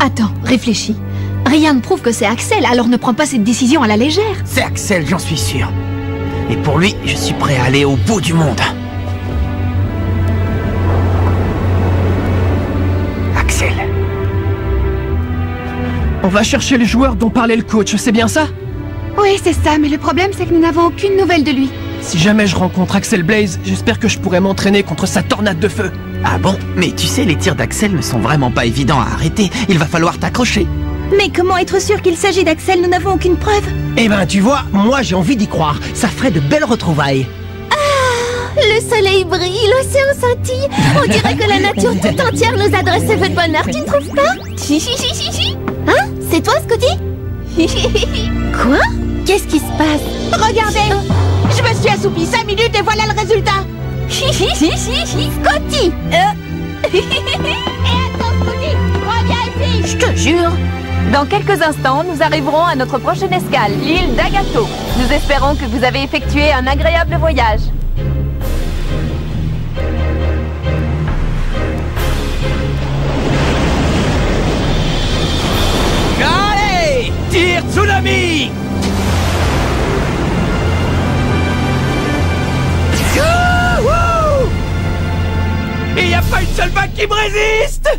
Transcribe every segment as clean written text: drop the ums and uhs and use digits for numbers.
Attends, réfléchis. Rien ne prouve que c'est Axel, alors ne prends pas cette décision à la légère. C'est Axel, j'en suis sûr. Et pour lui, je suis prêt à aller au bout du monde. Axel. On va chercher le joueur dont parlait le coach, c'est bien ça? Oui, c'est ça, mais le problème c'est que nous n'avons aucune nouvelle de lui. Si jamais je rencontre Axel Blaze, j'espère que je pourrai m'entraîner contre sa tornade de feu. Ah bon? Mais tu sais, les tirs d'Axel ne sont vraiment pas évidents à arrêter. Il va falloir t'accrocher. Mais comment être sûr qu'il s'agit d'Axel? Nous n'avons aucune preuve. Eh ben, tu vois, moi j'ai envie d'y croire. Ça ferait de belles retrouvailles. Le soleil brille, l'océan scintille. On dirait que la nature tout entière nous adresse ses vœux de bonheur, tu ne trouves pas? Hein? C'est toi, Scotty? Quoi? Qu'est-ce qui se passe? Regardez, je me suis assoupie 5 minutes et voilà le résultat. Scotty! Et attends, Scotty, reviens ici. Je te jure. Dans quelques instants, nous arriverons à notre prochaine escale, l'île d'Agato. Nous espérons que vous avez effectué un agréable voyage. Allez! Tir tsunami! Youhou! Il n'y a pas une seule vague qui me résiste!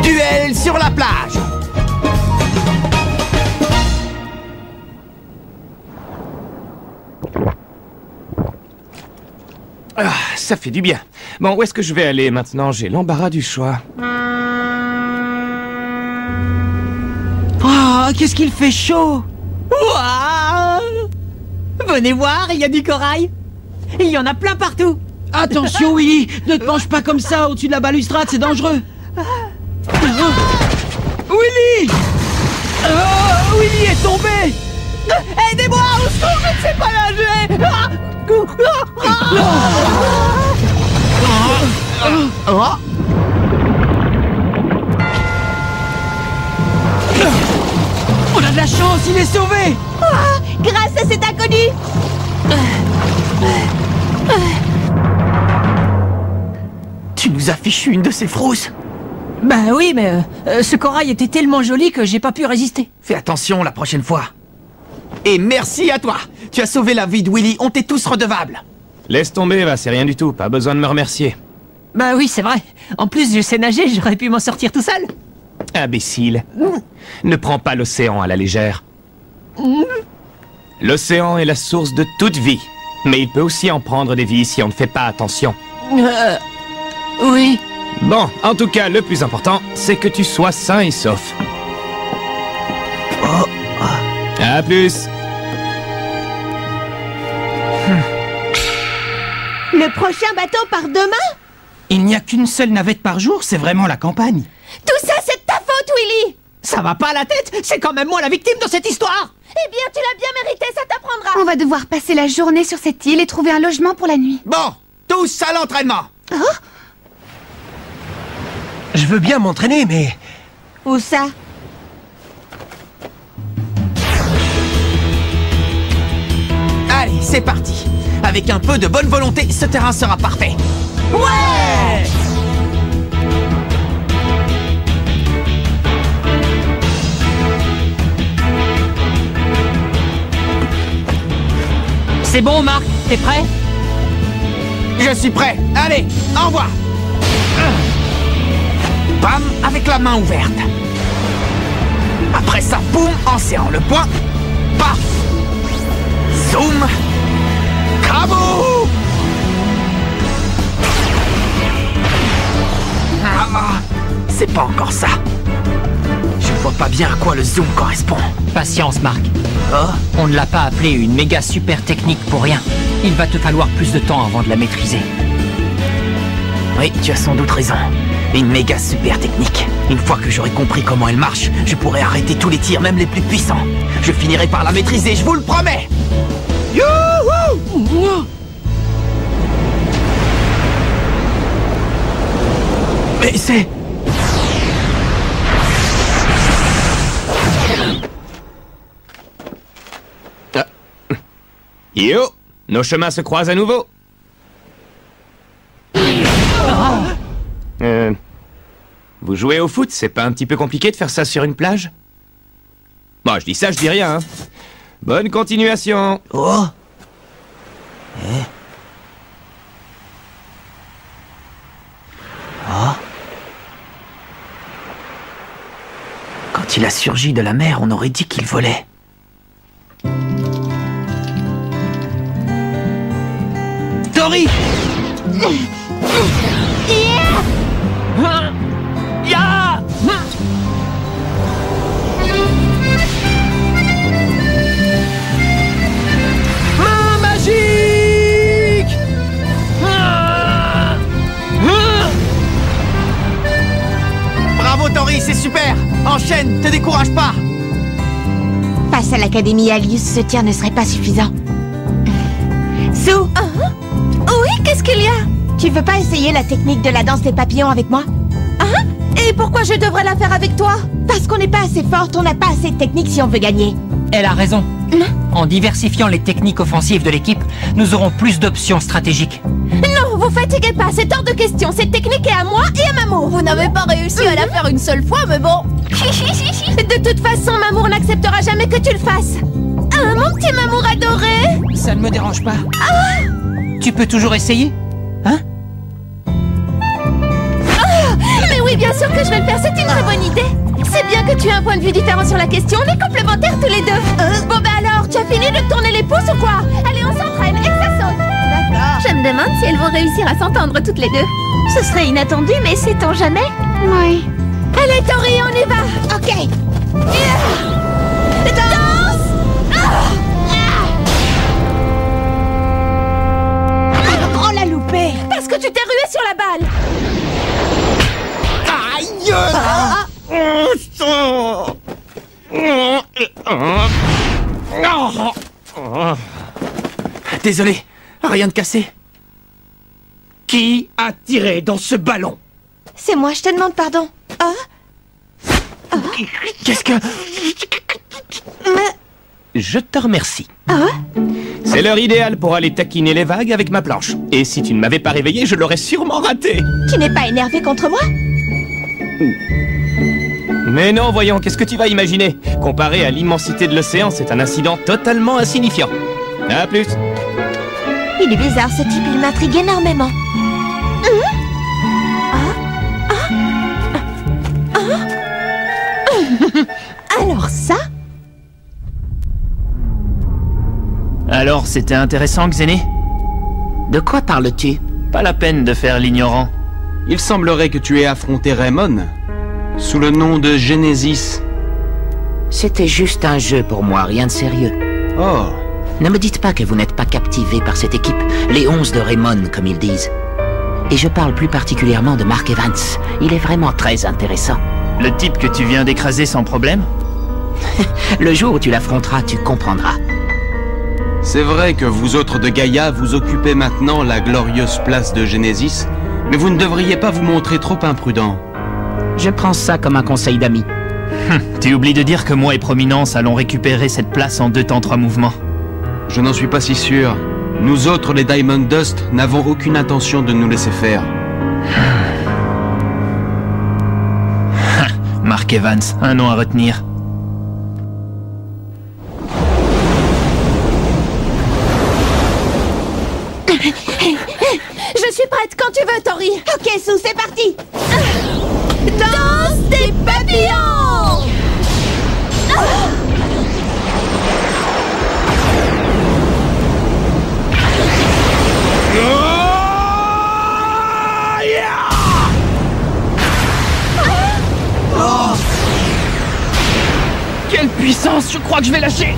Duel sur la plage! Ah, ça fait du bien. Bon, où est-ce que je vais aller maintenant? J'ai l'embarras du choix. Oh, qu'est-ce qu'il fait chaud! Waouh! Venez voir, il y a du corail. Il y en a plein partout. Attention, Willy! Ne te penche pas comme ça au-dessus de la balustrade, c'est dangereux! Willy! Willy est tombé! Aidez-moi, au secours, je ne sais pas nager. On a de la chance, il est sauvé! Grâce à cet inconnu. Tu nous as fichu une de ces frousses. Ben oui, mais ce corail était tellement joli que j'ai pas pu résister. Fais attention la prochaine fois. Et merci à toi. Tu as sauvé la vie de Willy, on t'est tous redevables. Laisse tomber, va, c'est rien du tout. Pas besoin de me remercier. Ben oui, c'est vrai. En plus, je sais nager, j'aurais pu m'en sortir tout seul. Imbécile. Ne prends pas l'océan à la légère. L'océan est la source de toute vie. Mais il peut aussi en prendre des vies si on ne fait pas attention. Oui. Bon, en tout cas, le plus important, c'est que tu sois sain et sauf. À plus. Le prochain bateau part demain? Il n'y a qu'une seule navette par jour, c'est vraiment la campagne. Tout ça, c'est de ta faute, Willy. Ça va pas à la tête. C'est quand même moi la victime de cette histoire. Eh bien, tu l'as bien mérité, ça t'apprendra. On va devoir passer la journée sur cette île et trouver un logement pour la nuit. Bon, tous à l'entraînement. Je veux bien m'entraîner, mais... Où ça? Allez, c'est parti. Avec un peu de bonne volonté, ce terrain sera parfait. Ouais! C'est bon, Marc. T'es prêt? Je suis prêt. Allez, envoie. Bam, avec la main ouverte. Après ça, boum, en serrant le poing. Paf. Zoom. Kaboom. C'est pas encore ça. Je vois pas bien à quoi le zoom correspond. Patience, Marc. Oh, On ne l'a pas appelée une méga super technique pour rien. Il va te falloir plus de temps avant de la maîtriser. oui, tu as sans doute raison. Une méga super technique. Une fois que j'aurai compris comment elle marche, je pourrai arrêter tous les tirs, même les plus puissants. Je finirai par la maîtriser, je vous le promets. Youhou! Mais c'est... Yo! Nos chemins se croisent à nouveau. Vous jouez au foot, c'est pas un petit peu compliqué de faire ça sur une plage? Bon, je dis ça, je dis rien, hein. Bonne continuation. Oh. Oh. Quand il a surgi de la mer, on aurait dit qu'il volait. Tori! Ya! Main magique! Bravo Tori, c'est super! Enchaîne, te décourage pas! Passe à l'Académie Alius, ce tir ne serait pas suffisant. Sue! Oui, qu'est-ce qu'il y a? Tu veux pas essayer la technique de la danse des papillons avec moi? Hein? Et pourquoi je devrais la faire avec toi? Parce qu'on n'est pas assez forte, on n'a pas assez de technique si on veut gagner. Elle a raison. En diversifiant les techniques offensives de l'équipe, nous aurons plus d'options stratégiques. Non, vous fatiguez pas, c'est hors de question. Cette technique est à moi et à Mamour. Vous n'avez pas réussi à la faire une seule fois, mais bon. De toute façon, Mamour n'acceptera jamais que tu le fasses. Ah, mon petit Mamour adoré! Ça ne me dérange pas. Tu peux toujours essayer? Hein? Mais oui, bien sûr que je vais le faire, c'est une très bonne idée. C'est bien que tu aies un point de vue différent sur la question, on est complémentaires tous les deux. Bon bah alors, tu as fini de tourner les pouces ou quoi? Allez, on s'entraîne et que ça saute. D'accord. Je me demande si elles vont réussir à s'entendre toutes les deux. Ce serait inattendu, mais sait-on jamais? Oui. Allez, Tori, on y va. Ok. Danse! Oh, la loupée! Parce que tu t'es rué sur la balle. Désolé, rien de cassé. Qui a tiré dans ce ballon? C'est moi, je te demande pardon. Qu'est-ce que... Je te remercie. C'est l'heure idéale pour aller taquiner les vagues avec ma planche. Et si tu ne m'avais pas réveillé, je l'aurais sûrement raté. Tu n'es pas énervé contre moi? Mais non, voyons, qu'est-ce que tu vas imaginer? Comparé à l'immensité de l'océan, c'est un incident totalement insignifiant. À plus. Il est bizarre, ce type, il m'intrigue énormément. Alors ça? Alors, c'était intéressant, Xéné? De quoi parles-tu? Pas la peine de faire l'ignorant. Il semblerait que tu aies affronté Raymond sous le nom de Genesis. C'était juste un jeu pour moi, rien de sérieux. Oh. Ne me dites pas que vous n'êtes pas captivé par cette équipe, les 11 de Raymond, comme ils disent. Et je parle plus particulièrement de Mark Evans. Il est vraiment très intéressant. Le type que tu viens d'écraser sans problème? Le jour où tu l'affronteras, tu comprendras. C'est vrai que vous autres de Gaïa, vous occupez maintenant la glorieuse place de Genesis, mais vous ne devriez pas vous montrer trop imprudent. Je prends ça comme un conseil d'ami. Tu oublies de dire que moi et Prominence allons récupérer cette place en 2 temps 3 mouvements. Je n'en suis pas si sûr. Nous autres, les Diamond Dust, n'avons aucune intention de nous laisser faire. Mark Evans, un nom à retenir. Je suis prête quand tu veux, Tori. Ok, Sue, c'est parti. Danse des papillons. Quelle puissance! Je crois que je vais lâcher!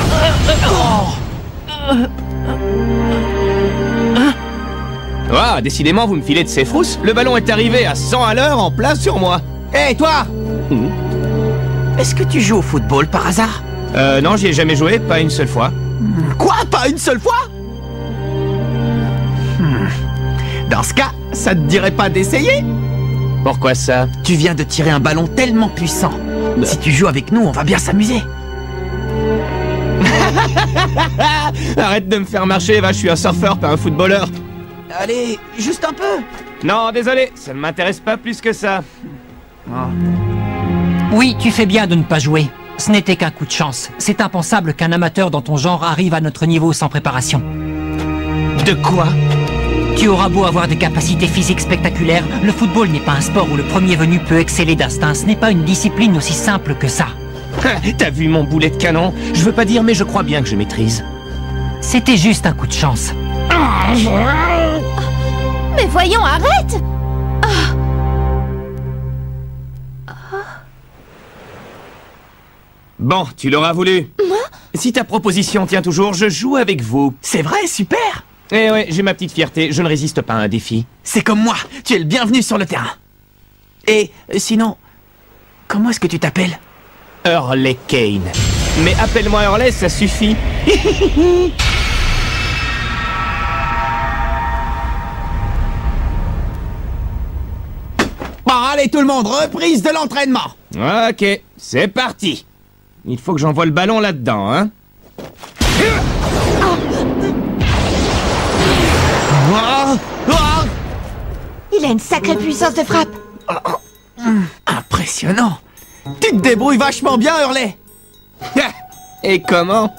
Ah, décidément, vous me filez de ces frousses. Le ballon est arrivé à 100 à l'heure en plein sur moi. Hé, toi! Est-ce que tu joues au football par hasard? Non, j'y ai jamais joué, pas une seule fois. Quoi? Pas une seule fois? Dans ce cas, ça te dirait pas d'essayer? Pourquoi ça? Tu viens de tirer un ballon tellement puissant. Si tu joues avec nous, on va bien s'amuser. Arrête de me faire marcher, va, je suis un surfeur, pas un footballeur. Allez, juste un peu. Non, désolé, ça ne m'intéresse pas plus que ça. Oui, tu fais bien de ne pas jouer. Ce n'était qu'un coup de chance. C'est impensable qu'un amateur dans ton genre arrive à notre niveau sans préparation. De quoi? Tu auras beau avoir des capacités physiques spectaculaires, le football n'est pas un sport où le premier venu peut exceller d'instinct. Ce n'est pas une discipline aussi simple que ça. T'as vu mon boulet de canon? Je veux pas dire, mais je crois bien que je maîtrise. C'était juste un coup de chance. Mais voyons, arrête! Bon, tu l'auras voulu. Si ta proposition tient toujours, je joue avec vous. C'est vrai, super. Eh ouais, j'ai ma petite fierté, je ne résiste pas à un défi. C'est comme moi, tu es le bienvenu sur le terrain. Et sinon, comment est-ce que tu t'appelles? Hurley Kane. Mais appelle-moi Hurley, ça suffit. Bon, allez tout le monde, reprise de l'entraînement. Ok, c'est parti. Il faut que j'envoie le ballon là-dedans, hein. Il a une sacrée puissance de frappe. Impressionnant. Tu te débrouilles vachement bien, Hurley. Et comment?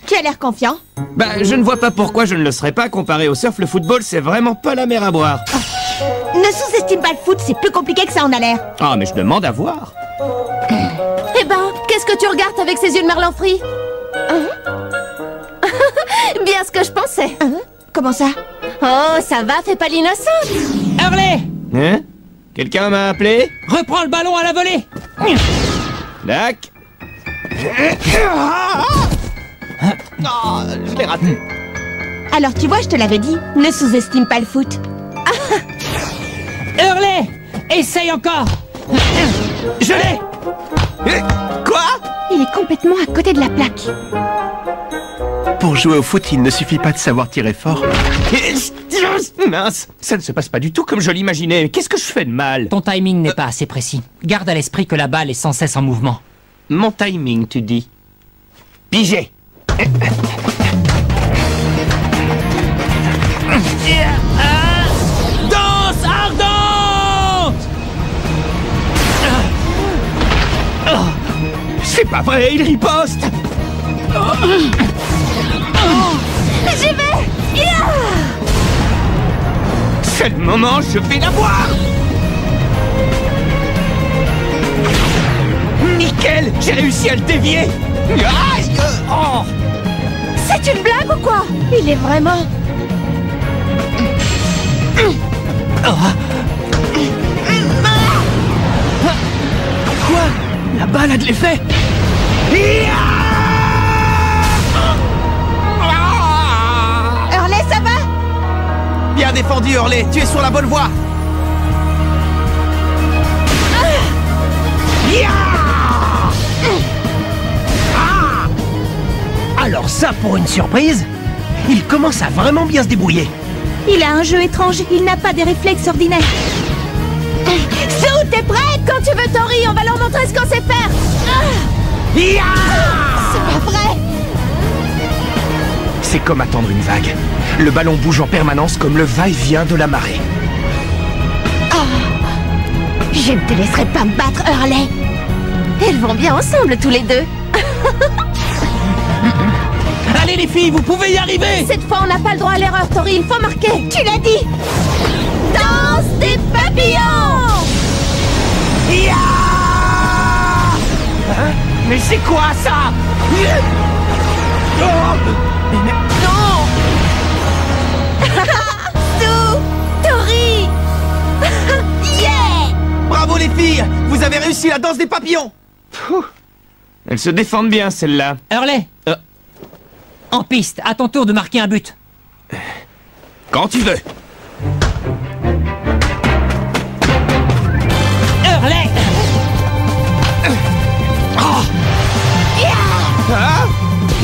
Tu as l'air confiant. Bah, je ne vois pas pourquoi je ne le serais pas. Comparé au surf, le football, c'est vraiment pas la mer à boire. Ne sous-estime pas le foot, c'est plus compliqué que ça en a l'air. Ah, mais je demande à voir. Eh ben, qu'est-ce que tu regardes avec ces yeux de merlan frit? Bien ce que je pensais. Comment ça? Oh, ça va, fais pas l'innocente. Hurley! Hein? Quelqu'un m'a appelé? Reprends le ballon à la volée! Dac. Oh, je l'ai raté. Alors tu vois, je te l'avais dit, ne sous-estime pas le foot. Hurley! Essaye encore! Je l'ai. Quoi? Il est complètement à côté de la plaque. Pour jouer au foot, il ne suffit pas de savoir tirer fort. Mince, ça ne se passe pas du tout comme je l'imaginais. Qu'est-ce que je fais de mal? Ton timing n'est pas assez précis. Garde à l'esprit que la balle est sans cesse en mouvement. Mon timing, tu dis? Pigé. Danse ardente. C'est pas vrai, il riposte. J'y vais. C'est le moment, je vais la voir. Nickel, j'ai réussi à le dévier. Aïe. Oh. C'est une blague ou quoi? Il est vraiment... Quoi? La balle a de l'effet. Hurley, ça va? Bien défendu, Hurley. Tu es sur la bonne voie. Alors ça, pour une surprise, il commence à vraiment bien se débrouiller. Il a un jeu étrange, il n'a pas des réflexes ordinaires. Sue, t'es prête? Quand tu veux, Tori, on va leur montrer ce qu'on sait faire. C'est pas vrai. C'est comme attendre une vague. Le ballon bouge en permanence comme le va-et-vient de la marée. Je ne te laisserai pas me battre, Hurley. Elles vont bien ensemble, tous les deux. Allez les filles, vous pouvez y arriver. Cette fois, on n'a pas le droit à l'erreur, Tori, il faut marquer. Tu l'as dit. Danse des papillons. Hein? Mais c'est quoi ça? Non. Sue, Tori. Yeah. Bravo les filles, vous avez réussi la danse des papillons. Elles se défendent bien, celles-là. Hurley! En piste, à ton tour de marquer un but. Quand tu veux. Hurley!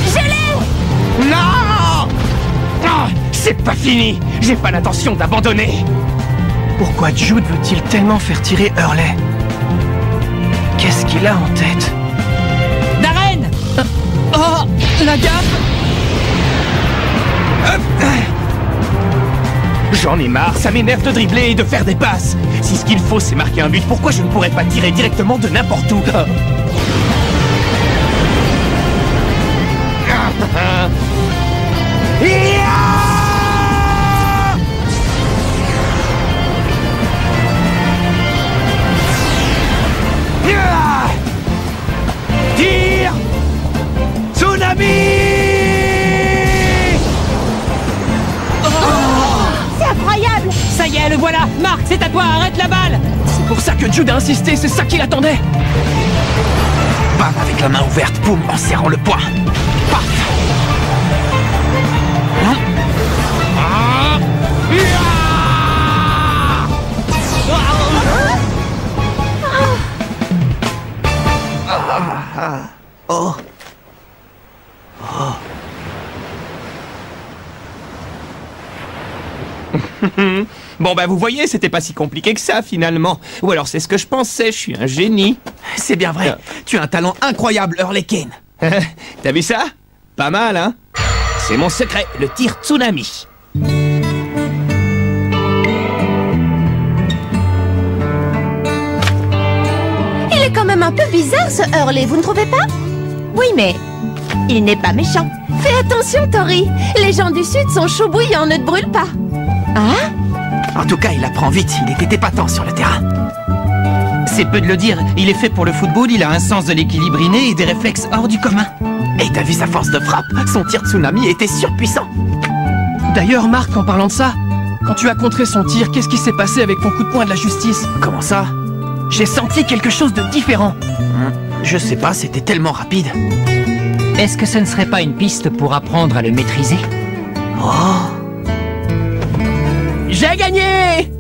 Je l'ai. Non! C'est pas fini. J'ai pas l'intention d'abandonner. Pourquoi Jude veut-il tellement faire tirer Hurley? Qu'est-ce qu'il a en tête? Darren! Oh! La gaffe! J'en ai marre, ça m'énerve de dribbler et de faire des passes. Si ce qu'il faut c'est marquer un but, pourquoi je ne pourrais pas tirer directement de n'importe où? Tire! Tsunami! C'est incroyable! Ça y est, le voilà! Marc, c'est à toi, arrête la balle! C'est pour ça que Jude a insisté, c'est ça qu'il attendait. Bam avec la main ouverte, boum, en serrant le poing. Paf! Oh. Bon bah vous voyez, c'était pas si compliqué que ça finalement. Ou alors c'est ce que je pensais, je suis un génie. C'est bien vrai, tu as un talent incroyable, Hurley Kane. T'as vu ça? Pas mal, hein? C'est mon secret, le tir tsunami. Il est quand même un peu bizarre ce Hurley, vous ne trouvez pas? Oui, mais il n'est pas méchant. Fais attention, Tori. Les gens du Sud sont chauds bouillants, ne te brûle pas. Hein? En tout cas, il apprend vite, il était épatant sur le terrain. C'est peu de le dire, il est fait pour le football, il a un sens de l'équilibre inné et des réflexes hors du commun. Et t'as vu sa force de frappe? Son tir tsunami était surpuissant. D'ailleurs, Marc, en parlant de ça, quand tu as contré son tir, qu'est-ce qui s'est passé avec ton coup de poing de la justice? Comment ça? J'ai senti quelque chose de différent. Je sais pas, c'était tellement rapide. Est-ce que ce ne serait pas une piste pour apprendre à le maîtriser? Oh! J'ai gagné!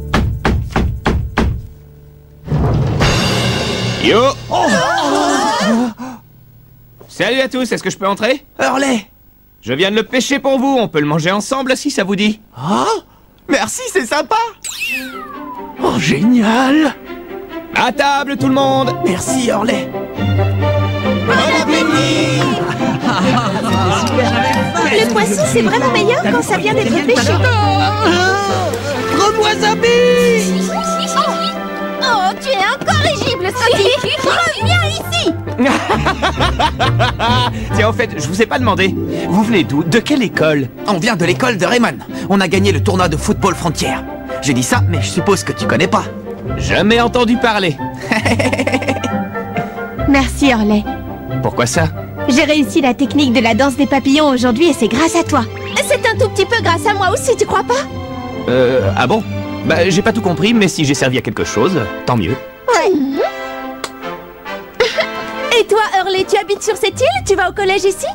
Yo! Oh. Salut à tous, est-ce que je peux entrer? Hurley! Je viens de le pêcher pour vous, on peut le manger ensemble si ça vous dit. Oh! Merci, c'est sympa! Oh, génial! À table tout le monde! Merci, Hurley! Bon appétit! Le poisson, c'est vraiment meilleur quand ça vient d'être pêché. Oh, tu es incorrigible, Scotty! Reviens ici! Tiens, au fait, je vous ai pas demandé. Vous venez d'où? De quelle école? On vient de l'école de Rayman. On a gagné le tournoi de football frontière. J'ai dit ça, mais je suppose que tu connais pas. Jamais entendu parler. Merci, Hurley. Pourquoi ça? J'ai réussi la technique de la danse des papillons aujourd'hui et c'est grâce à toi. C'est un tout petit peu grâce à moi aussi, tu crois pas? Ah bon? Bah, j'ai pas tout compris, mais si j'ai servi à quelque chose, tant mieux. Ouais. Et toi, Hurley, tu habites sur cette île? Tu vas au collège ici?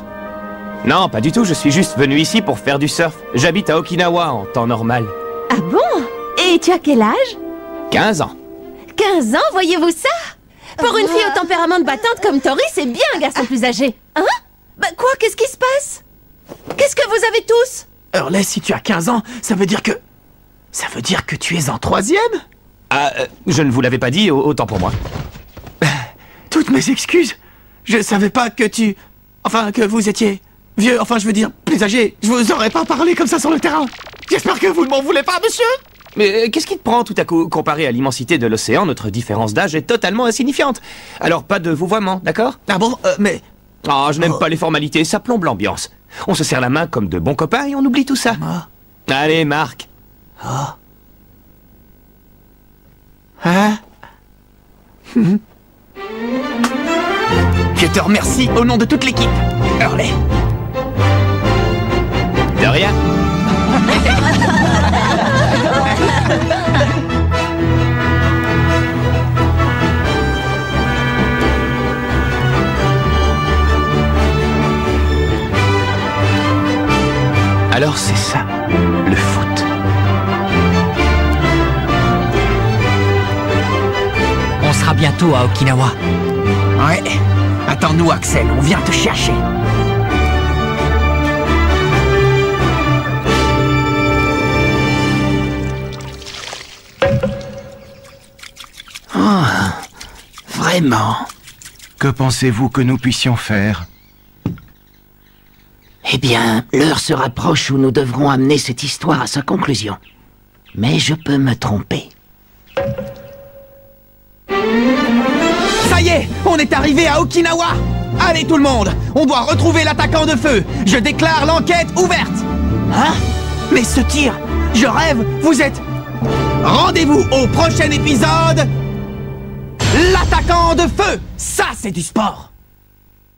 Non, pas du tout, je suis juste venu ici pour faire du surf. J'habite à Okinawa en temps normal. Ah bon? Et tu as quel âge? 15 ans. 15 ans, voyez-vous ça? Pour une fille au tempérament de battante comme Tori, c'est bien un garçon plus âgé. Hein? Bah quoi? Qu'est-ce qui se passe? Qu'est-ce que vous avez tous? Hurley, si tu as 15 ans, ça veut dire que... Ça veut dire que tu es en 3e? Ah, je ne vous l'avais pas dit, autant pour moi. Toutes mes excuses. Je savais pas que tu... Enfin, que vous étiez vieux, enfin je veux dire, plus âgé. Je vous aurais pas parlé comme ça sur le terrain. J'espère que vous ne m'en voulez pas, monsieur. Mais qu'est-ce qui te prend tout à coup? Comparé à l'immensité de l'océan, notre différence d'âge est totalement insignifiante. Alors pas de vouvoiement, d'accord? Ah bon, mais... Ah, je n'aime pas les formalités, ça plombe l'ambiance. On se serre la main comme de bons copains et on oublie tout ça. Allez, Marc. Ah. Hein? Je te remercie au nom de toute l'équipe, Hurley. De rien. Alors c'est ça, le foot. On sera bientôt à Okinawa. Ouais. Attends-nous, Axel, on vient te chercher. Oh, vraiment. Que pensez-vous que nous puissions faire? Eh bien, l'heure se rapproche où nous devrons amener cette histoire à sa conclusion. Mais je peux me tromper. Ça y est, on est arrivé à Okinawa. Allez tout le monde, on doit retrouver l'attaquant de feu. Je déclare l'enquête ouverte. Hein? Mais ce tir, je rêve, vous êtes... Rendez-vous au prochain épisode. L'attaquant de feu, ça c'est du sport.